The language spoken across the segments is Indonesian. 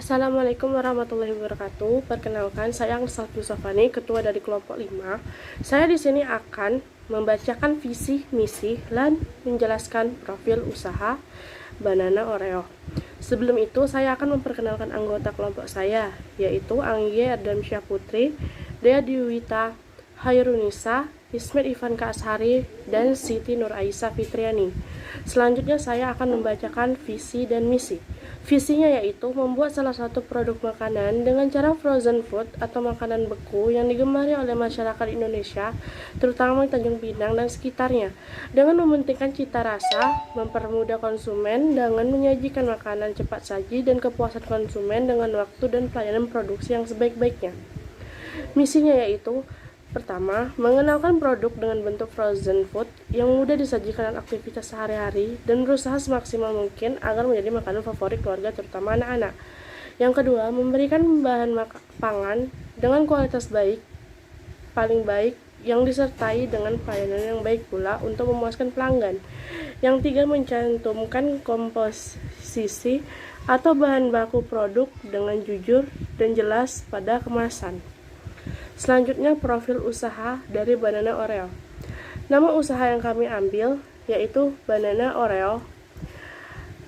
Assalamualaikum warahmatullahi wabarakatuh. Perkenalkan, saya Agnes Yusafani, ketua dari kelompok 5. Saya di sini akan membacakan visi, misi, dan menjelaskan profil usaha Banana Oreo. Sebelum itu, saya akan memperkenalkan anggota kelompok saya, yaitu Anggi Ardamsyah Putri, Dea Diwita Hairunisa, Ismet Ivan Kaashari, dan Siti Nur Aisyah Fitriani. Selanjutnya saya akan membacakan visi dan misi. Visinya yaitu membuat salah satu produk makanan dengan cara frozen food atau makanan beku yang digemari oleh masyarakat Indonesia, terutama di Tanjung Pinang dan sekitarnya, dengan mementingkan cita rasa, mempermudah konsumen dengan menyajikan makanan cepat saji dan kepuasan konsumen dengan waktu dan pelayanan produksi yang sebaik-baiknya. Misinya yaitu pertama, mengenalkan produk dengan bentuk frozen food yang mudah disajikan dalam aktivitas sehari-hari dan berusaha semaksimal mungkin agar menjadi makanan favorit keluarga terutama anak-anak. Yang kedua, memberikan bahan pangan dengan kualitas paling baik yang disertai dengan pelayanan yang baik pula untuk memuaskan pelanggan. Yang tiga, mencantumkan komposisi atau bahan baku produk dengan jujur dan jelas pada kemasan. Selanjutnya, profil usaha dari Banana Oreo. Nama usaha yang kami ambil yaitu Banana Oreo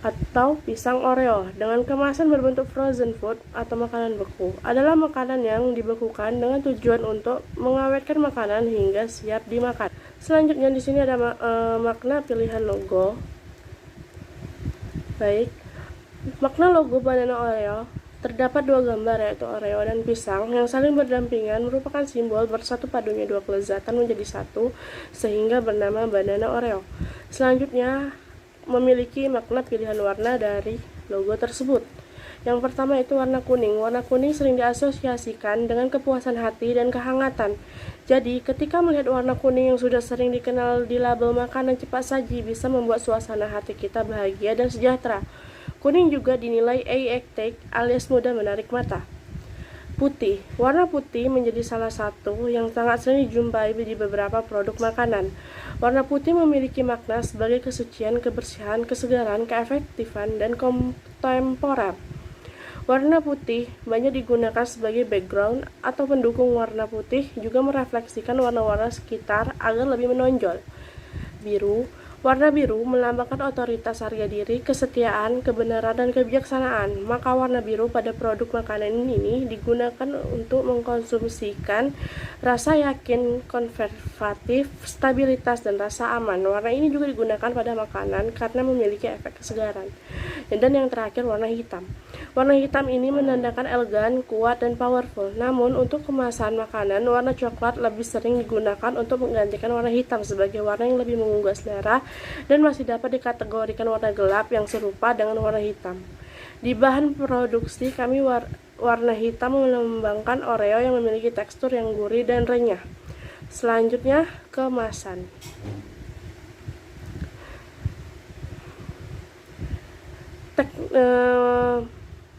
atau pisang Oreo dengan kemasan berbentuk frozen food atau makanan beku. Adalah makanan yang dibekukan dengan tujuan untuk mengawetkan makanan hingga siap dimakan. Selanjutnya di sini ada makna pilihan logo. Baik, makna logo Banana Oreo. Terdapat dua gambar yaitu Oreo dan pisang yang saling berdampingan merupakan simbol bersatu padunya dua kelezatan menjadi satu sehingga bernama Banana Oreo. Selanjutnya memiliki makna pilihan warna dari logo tersebut. Yang pertama itu warna kuning. Warna kuning sering diasosiasikan dengan kepuasan hati dan kehangatan. Jadi ketika melihat warna kuning yang sudah sering dikenal di label makanan cepat saji bisa membuat suasana hati kita bahagia dan sejahtera. Kuning juga dinilai aesthetic alias mudah menarik mata. Putih. Warna putih menjadi salah satu yang sangat sering dijumpai di beberapa produk makanan. Warna putih memiliki makna sebagai kesucian, kebersihan, kesegaran, keefektifan, dan kontemporer. Warna putih banyak digunakan sebagai background atau pendukung. Warna putih juga merefleksikan warna-warna sekitar agar lebih menonjol. Biru. Warna biru melambangkan otoritas, harga diri, kesetiaan, kebenaran, dan kebijaksanaan. Maka warna biru pada produk makanan ini digunakan untuk mengkonsumsikan rasa yakin, konservatif, stabilitas, dan rasa aman. Warna ini juga digunakan pada makanan karena memiliki efek kesegaran. Dan yang terakhir, warna hitam. Warna hitam ini menandakan elegan, kuat, dan powerful. Namun untuk kemasan makanan, warna coklat lebih sering digunakan untuk menggantikan warna hitam sebagai warna yang lebih menggugah selera dan masih dapat dikategorikan warna gelap yang serupa dengan warna hitam. Di bahan produksi kami warna hitam melambangkan Oreo yang memiliki tekstur yang gurih dan renyah. Selanjutnya, kemasan.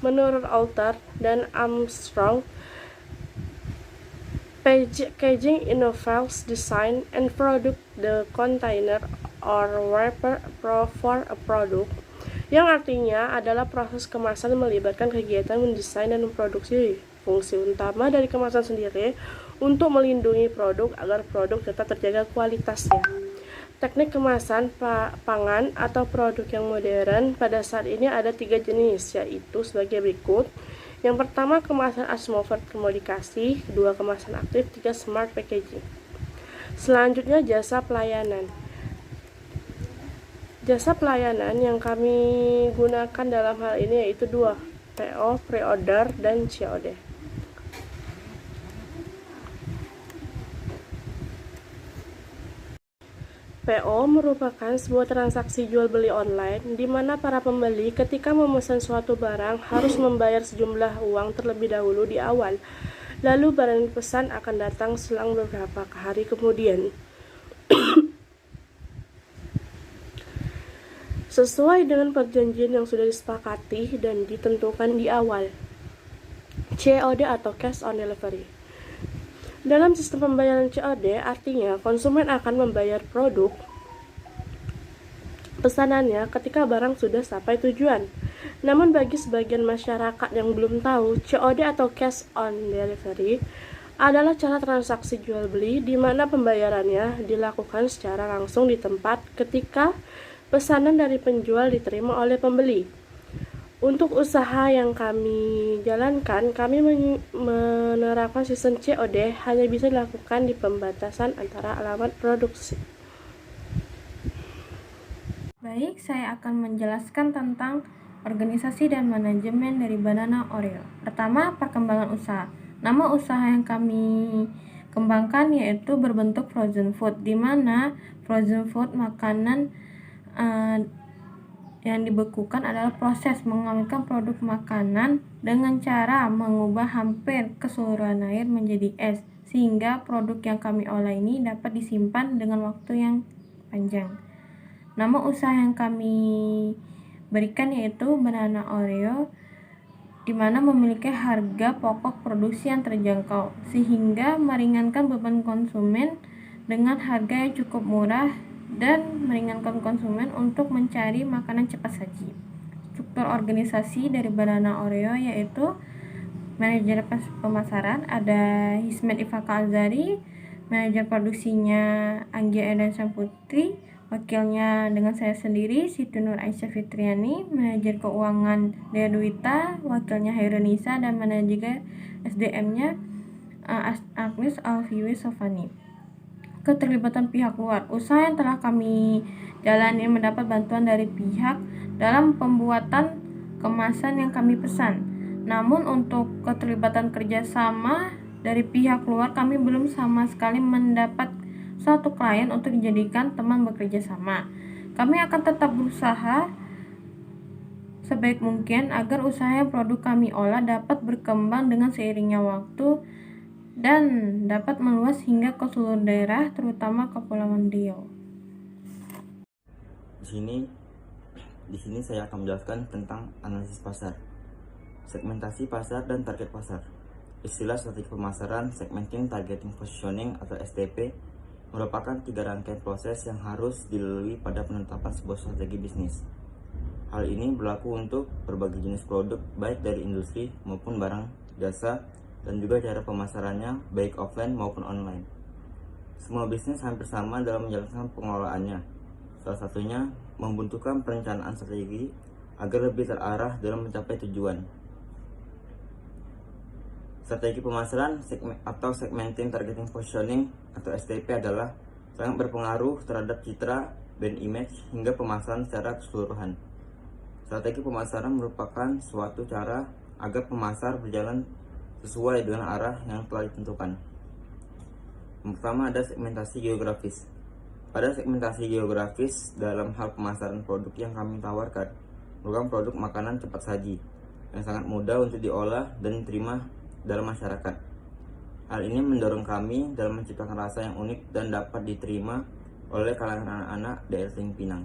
Menurut Alter dan Armstrong, packaging involves design and product the container or wrapper for a product, yang artinya adalah proses kemasan melibatkan kegiatan mendesain dan memproduksi. Fungsi utama dari kemasan sendiri untuk melindungi produk agar produk tetap terjaga kualitasnya. Teknik kemasan pangan atau produk yang modern pada saat ini ada 3 jenis, yaitu sebagai berikut. Yang pertama, kemasan atmosfer termodifikasi, kedua kemasan aktif, tiga smart packaging. Selanjutnya, jasa pelayanan. Jasa pelayanan yang kami gunakan dalam hal ini yaitu dua, PO, pre-order, dan COD. PO merupakan sebuah transaksi jual beli online di mana para pembeli ketika memesan suatu barang harus membayar sejumlah uang terlebih dahulu di awal. Lalu barang yang dipesan akan datang selang beberapa hari kemudian. Sesuai dengan perjanjian yang sudah disepakati dan ditentukan di awal. COD atau cash on delivery. Dalam sistem pembayaran COD, artinya konsumen akan membayar produk pesanannya ketika barang sudah sampai tujuan. Namun bagi sebagian masyarakat yang belum tahu, COD atau cash on delivery adalah cara transaksi jual beli di mana pembayarannya dilakukan secara langsung di tempat ketika pesanan dari penjual diterima oleh pembeli. Untuk usaha yang kami jalankan, kami menerapkan sistem COD hanya bisa dilakukan di pembatasan antara alamat produksi. Baik, saya akan menjelaskan tentang organisasi dan manajemen dari Banana Oreo. Pertama, perkembangan usaha. Nama usaha yang kami kembangkan yaitu berbentuk frozen food, di mana frozen food makanan yang dibekukan adalah proses mengawetkan produk makanan dengan cara mengubah hampir keseluruhan air menjadi es, sehingga produk yang kami olah ini dapat disimpan dengan waktu yang panjang. Nama usaha yang kami berikan yaitu Banana Oreo, di mana memiliki harga pokok produksi yang terjangkau, sehingga meringankan beban konsumen dengan harga yang cukup murah dan meringankan konsumen untuk mencari makanan cepat saji. Struktur organisasi dari Banana Oreo yaitu manajer pemasaran ada Hismet Ifaka Azari, manajer produksinya Anggia Edan Samputri, wakilnya dengan saya sendiri Siti Nur Aisyah Fitriani, manajer keuangan Dea Duwita, wakilnya Haironisa, dan manajer SDM-nya Agnes Alfiwi Sofani. Keterlibatan pihak luar. Usaha yang telah kami jalani mendapat bantuan dari pihak dalam pembuatan kemasan yang kami pesan. Namun untuk keterlibatan kerjasama dari pihak luar, kami belum sama sekali mendapat satu klien untuk dijadikan teman bekerja sama. Kami akan tetap berusaha sebaik mungkin agar usaha yang produk kami olah dapat berkembang dengan seiringnya waktu dan dapat meluas hingga ke seluruh daerah, terutama Kepulauan Riau. Di sini saya akan menjelaskan tentang analisis pasar, segmentasi pasar dan target pasar. Istilah strategi pemasaran, segmenting, targeting, positioning atau STP merupakan 3 rangkaian proses yang harus dilalui pada penetapan sebuah strategi bisnis. Hal ini berlaku untuk berbagai jenis produk, baik dari industri maupun barang, jasa, dan juga cara pemasarannya baik offline maupun online. Semua bisnis hampir sama dalam menjalankan pengelolaannya. Salah satunya membutuhkan perencanaan strategi agar lebih terarah dalam mencapai tujuan. Strategi pemasaran atau segmenting, targeting, positioning atau STP adalah sangat berpengaruh terhadap citra, brand image, hingga pemasaran secara keseluruhan. Strategi pemasaran merupakan suatu cara agar pemasar berjalan sesuai dengan arah yang telah ditentukan. Yang pertama ada segmentasi geografis. Pada segmentasi geografis dalam hal pemasaran produk yang kami tawarkan merupakan produk makanan cepat saji yang sangat mudah untuk diolah dan diterima dalam masyarakat. Hal ini mendorong kami dalam menciptakan rasa yang unik dan dapat diterima oleh kalangan anak-anak daerah Tanjung Pinang.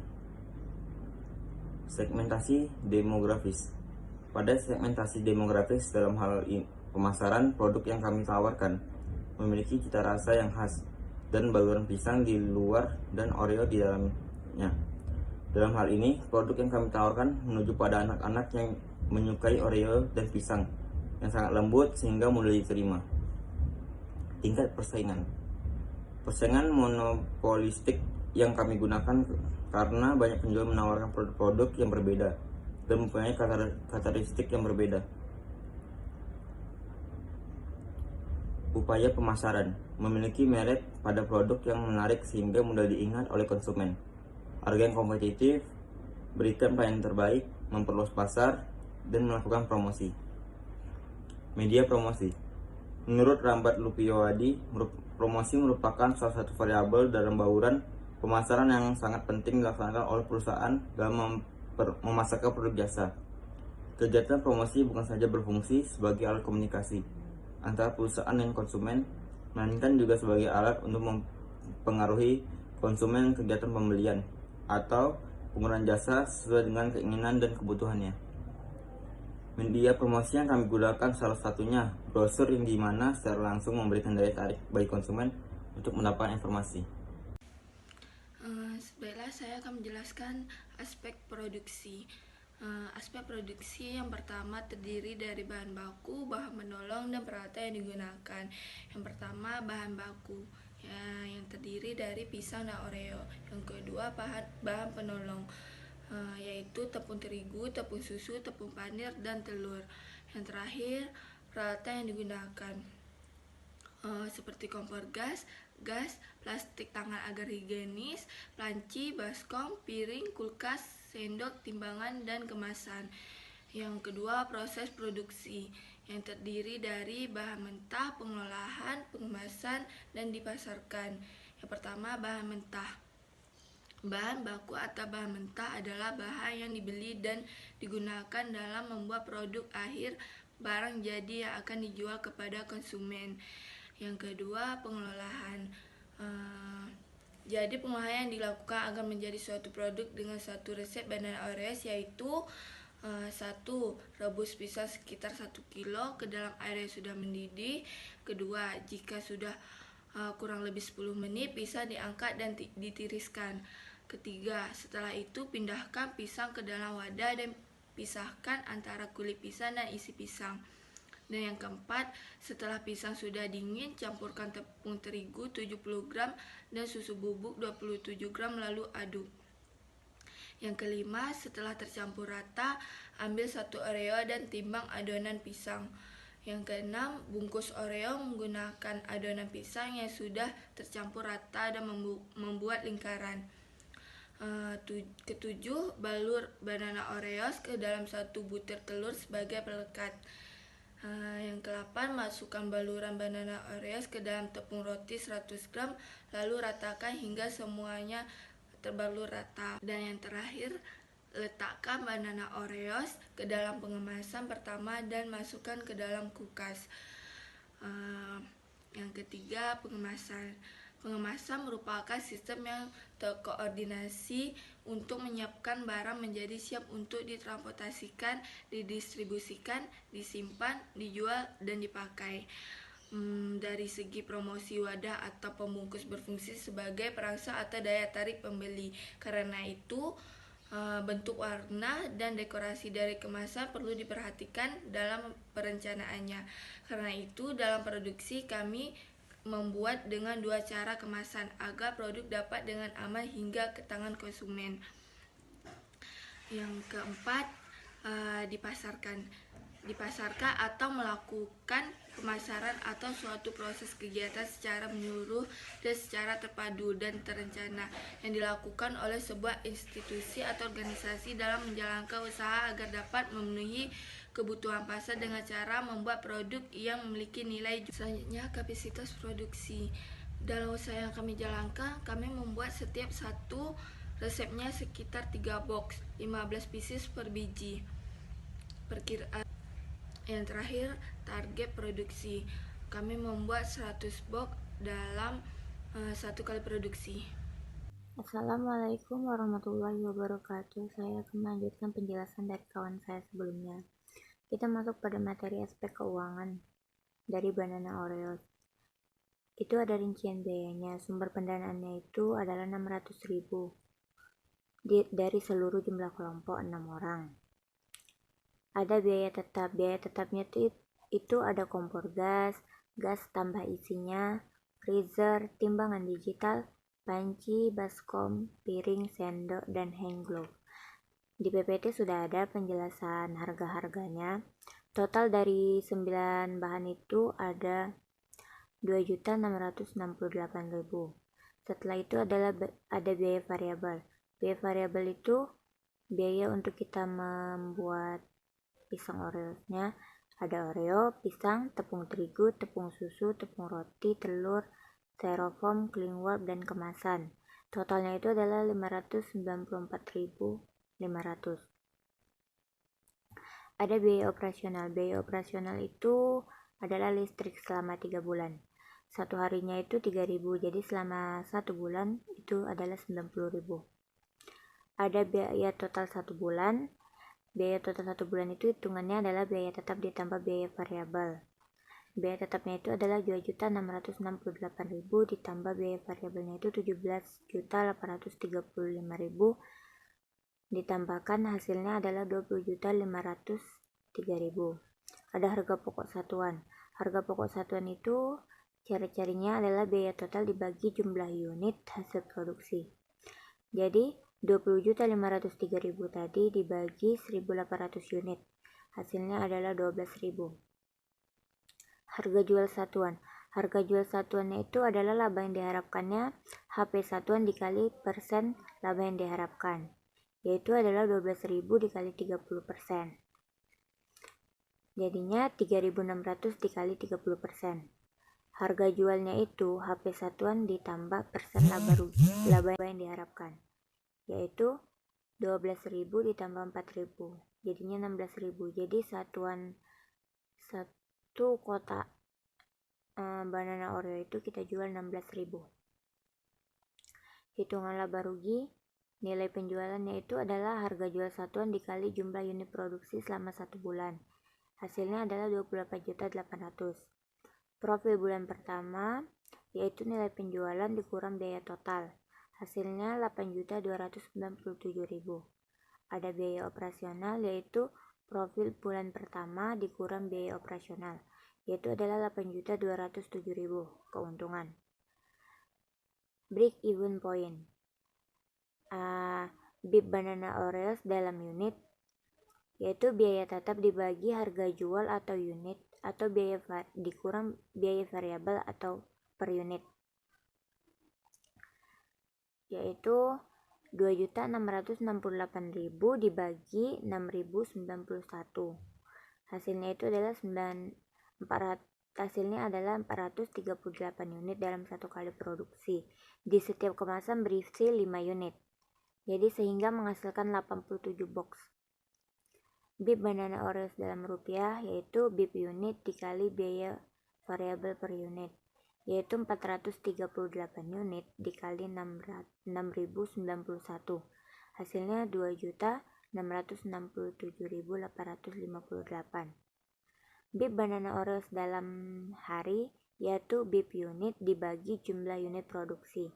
Segmentasi demografis. Pada segmentasi demografis dalam hal pemasaran produk yang kami tawarkan memiliki cita rasa yang khas dan baluran pisang di luar dan Oreo di dalamnya. Dalam hal ini, produk yang kami tawarkan menuju pada anak-anak yang menyukai Oreo dan pisang yang sangat lembut sehingga mudah diterima. Tingkat persaingan. Persaingan monopolistik yang kami gunakan karena banyak penjual menawarkan produk-produk yang berbeda dan mempunyai karakteristik yang berbeda. Upaya pemasaran, memiliki merek pada produk yang menarik sehingga mudah diingat oleh konsumen. Harga yang kompetitif, berikan pelayanan terbaik, memperluas pasar, dan melakukan promosi. Media promosi. Menurut Rambat Lupiowadi, promosi merupakan salah satu variabel dalam bauran pemasaran yang sangat penting dilaksanakan oleh perusahaan dalam memasarkan produk jasa. Kegiatan promosi bukan saja berfungsi sebagai alat komunikasi antara perusahaan dan konsumen, melainkan juga sebagai alat untuk mempengaruhi konsumen kegiatan pembelian atau penggunaan jasa sesuai dengan keinginan dan kebutuhannya. Media promosi yang kami gunakan salah satunya brosur yang dimana secara langsung memberikan daya tarik bagi konsumen untuk mendapatkan informasi. Baiklah, saya akan menjelaskan aspek produksi. Aspek produksi yang pertama terdiri dari bahan baku, bahan penolong, dan peralatan yang digunakan. Yang pertama, bahan baku yang terdiri dari pisang dan oreo. Yang kedua, bahan penolong yaitu tepung terigu, tepung susu, tepung panir, dan telur. Yang terakhir, peralatan yang digunakan seperti kompor gas, plastik tangan agar higienis, panci, baskom, piring, kulkas, sendok, timbangan, dan kemasan. Yang kedua, proses produksi yang terdiri dari bahan mentah, pengolahan, pengemasan, dan dipasarkan. Yang pertama, bahan mentah. Bahan baku atau bahan mentah adalah bahan yang dibeli dan digunakan dalam membuat produk akhir barang jadi yang akan dijual kepada konsumen. Yang kedua, pengolahan. Jadi pengolahan yang dilakukan agar menjadi suatu produk dengan satu resep banana Oreos yaitu 1. Rebus pisang sekitar 1 kilo ke dalam air yang sudah mendidih. Kedua, jika sudah kurang lebih 10 menit, pisang diangkat dan ditiriskan. Ketiga, setelah itu pindahkan pisang ke dalam wadah dan pisahkan antara kulit pisang dan isi pisang. Dan yang keempat, setelah pisang sudah dingin, campurkan tepung terigu 70 gram dan susu bubuk 27 gram lalu aduk. Yang kelima, setelah tercampur rata, ambil 1 oreo dan timbang adonan pisang. Yang keenam, bungkus oreo menggunakan adonan pisang yang sudah tercampur rata dan membuat lingkaran. Ketujuh, balur banana Oreos ke dalam 1 butir telur sebagai pelekat. Yang ke-8, masukkan baluran banana Oreos ke dalam tepung roti 100 gram lalu ratakan hingga semuanya terbalur rata. Dan yang terakhir, letakkan banana Oreos ke dalam pengemasan pertama dan masukkan ke dalam kulkas. Yang ketiga, pengemasan. Pengemasan merupakan sistem yang terkoordinasi untuk menyiapkan barang menjadi siap untuk ditransportasikan, didistribusikan, disimpan, dijual, dan dipakai. Dari segi promosi, wadah atau pembungkus berfungsi sebagai perangsang atau daya tarik pembeli. Karena itu, bentuk, warna, dan dekorasi dari kemasan perlu diperhatikan dalam perencanaannya. Karena itu, dalam produksi kami membuat dengan 2 cara kemasan agar produk dapat dengan aman hingga ke tangan konsumen. Yang keempat, dipasarkan atau melakukan pemasaran atau suatu proses kegiatan secara menyeluruh dan secara terpadu dan terencana yang dilakukan oleh sebuah institusi atau organisasi dalam menjalankan usaha agar dapat memenuhi kebutuhan pasar dengan cara membuat produk yang memiliki nilai. Selanjutnya, kapasitas produksi. Dalam usaha yang kami jalankan, kami membuat setiap satu resepnya sekitar 3 box, 15 pieces per biji. Perkiraan. Yang terakhir, target produksi. Kami membuat 100 box dalam 1 kali produksi. Assalamualaikum warahmatullahi wabarakatuh. Saya akan melanjutkan penjelasan dari kawan saya sebelumnya. Kita masuk pada materi aspek keuangan dari Banana Oreos. Itu ada rincian biayanya. Sumber pendanaannya itu adalah 600.000 dari seluruh jumlah kelompok 6 orang. Ada biaya tetap. Biaya tetapnya itu ada kompor gas tambah isinya, freezer, timbangan digital, panci, baskom, piring, sendok, dan hand glove. Di PPT sudah ada penjelasan harga-harganya. Total dari 9 bahan itu ada 2.668.000. Setelah itu ada biaya variabel. Biaya variabel itu biaya untuk kita membuat pisang Oreosnya. Ada Oreo, pisang, tepung terigu, tepung susu, tepung roti, telur, styrofoam, cling wrap, dan kemasan. Totalnya itu adalah 594.500. Ada biaya operasional. Biaya operasional itu adalah listrik selama 3 bulan. Satu harinya itu 3.000, jadi selama 1 bulan itu adalah 90.000. Ada biaya total 1 bulan. Biaya total 1 bulan itu hitungannya adalah biaya tetap ditambah biaya variabel. Biaya tetapnya itu adalah 2.668.000 ditambah biaya variabelnya itu 17.835.000 ditambahkan hasilnya adalah 20.503.000. Ada harga pokok satuan. Harga pokok satuan itu cara-carinya adalah biaya total dibagi jumlah unit hasil produksi. Jadi 20.503.000 tadi dibagi 1.800 unit. Hasilnya adalah 12.000. Harga jual satuan. Harga jual satuannya itu adalah laba yang diharapkannya HP satuan dikali persen laba yang diharapkan, yaitu adalah 12.000 dikali 30%. Jadinya 3.600 dikali 30%. Harga jualnya itu HP satuan ditambah persen laba yang diharapkan, yaitu 12.000 ditambah 4.000, jadinya 16.000. Jadi satu kotak banana Oreo itu kita jual 16.000. Hitungan laba rugi, nilai penjualannya itu adalah harga jual satuan dikali jumlah unit produksi selama 1 bulan. Hasilnya adalah 28.800. Profil bulan pertama yaitu nilai penjualan dikurang biaya total. Hasilnya 8.297.000. Ada biaya operasional yaitu profil bulan pertama dikurang biaya operasional, yaitu adalah 8.207.000 keuntungan. Break even point. BIP banana Oreos dalam unit yaitu biaya tetap dibagi harga jual atau unit atau biaya dikurang biaya variabel atau per unit, yaitu 2.668.000 dibagi 6.091. Hasilnya itu adalah 438 unit dalam satu kali produksi. Di setiap kemasan berisi 5 unit. Jadi sehingga menghasilkan 87 box. BIP banana Oreos dalam rupiah yaitu BIP unit dikali biaya variabel per unit, yaitu 438 unit dikali 6.091. Hasilnya 2.667.858. BIP banana Oreos dalam hari yaitu BIP unit dibagi jumlah unit produksi,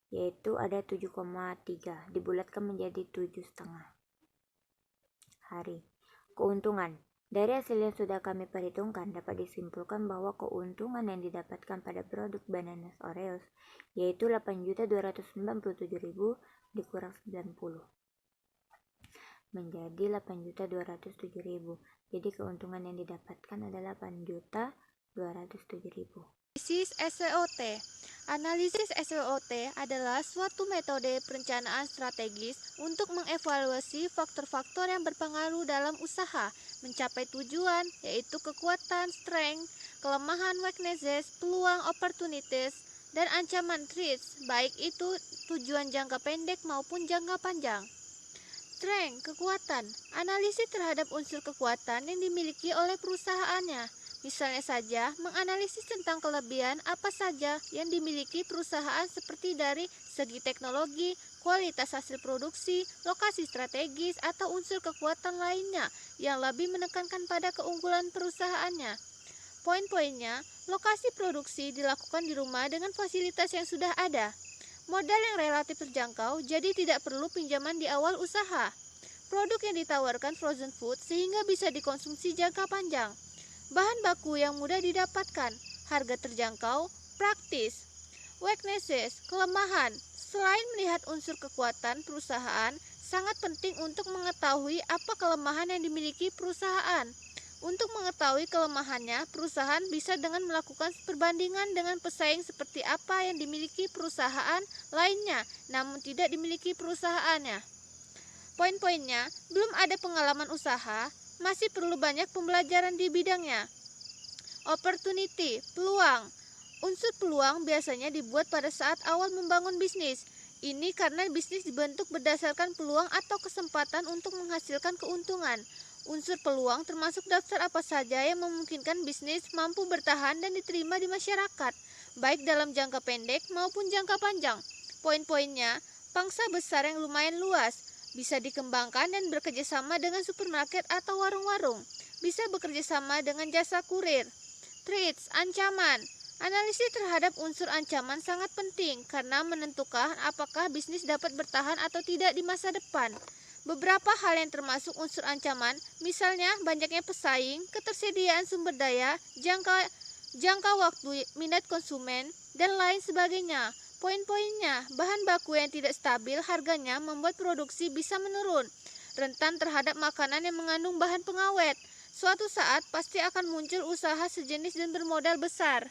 yaitu ada 7,3 dibulatkan menjadi 7,5 hari. Keuntungan. Dari hasil yang sudah kami perhitungkan dapat disimpulkan bahwa keuntungan yang didapatkan pada produk banana Oreos yaitu 8.297.000 dikurang 90 menjadi 8.207.000. Jadi keuntungan yang didapatkan adalah 8.207.000. Analisis SWOT. Analisis SWOT adalah suatu metode perencanaan strategis untuk mengevaluasi faktor-faktor yang berpengaruh dalam usaha mencapai tujuan, yaitu kekuatan, strength, kelemahan, weaknesses, peluang, opportunities, dan ancaman, threats, baik itu tujuan jangka pendek maupun jangka panjang. Strength, kekuatan, analisis terhadap unsur kekuatan yang dimiliki oleh perusahaannya. Misalnya saja, menganalisis tentang kelebihan apa saja yang dimiliki perusahaan seperti dari segi teknologi, kualitas hasil produksi, lokasi strategis, atau unsur kekuatan lainnya yang lebih menekankan pada keunggulan perusahaannya. Poin-poinnya, lokasi produksi dilakukan di rumah dengan fasilitas yang sudah ada. Modal yang relatif terjangkau, jadi tidak perlu pinjaman di awal usaha. Produk yang ditawarkan frozen food sehingga bisa dikonsumsi jangka panjang. Bahan baku yang mudah didapatkan, harga terjangkau, praktis. Weaknesses, kelemahan. Selain melihat unsur kekuatan perusahaan, sangat penting untuk mengetahui apa kelemahan yang dimiliki perusahaan. Untuk mengetahui kelemahannya, perusahaan bisa dengan melakukan perbandingan dengan pesaing seperti apa yang dimiliki perusahaan lainnya, namun tidak dimiliki perusahaannya. Poin-poinnya, belum ada pengalaman usaha, masih perlu banyak pembelajaran di bidangnya. Opportunity, peluang. Unsur peluang biasanya dibuat pada saat awal membangun bisnis. Ini karena bisnis dibentuk berdasarkan peluang atau kesempatan untuk menghasilkan keuntungan. Unsur peluang termasuk daftar apa saja yang memungkinkan bisnis mampu bertahan dan diterima di masyarakat, baik dalam jangka pendek maupun jangka panjang. Poin-poinnya, pangsa besar yang lumayan luas, bisa dikembangkan dan bekerjasama dengan supermarket atau warung-warung. Bisa bekerjasama dengan jasa kurir. Threats, ancaman. Analisis terhadap unsur ancaman sangat penting karena menentukan apakah bisnis dapat bertahan atau tidak di masa depan. beberapa hal yang termasuk unsur ancaman, misalnya banyaknya pesaing, ketersediaan sumber daya, jangka waktu, minat konsumen, dan lain sebagainya. Poin-poinnya, bahan baku yang tidak stabil harganya membuat produksi bisa menurun, rentan terhadap makanan yang mengandung bahan pengawet. Suatu saat pasti akan muncul usaha sejenis dan bermodal besar.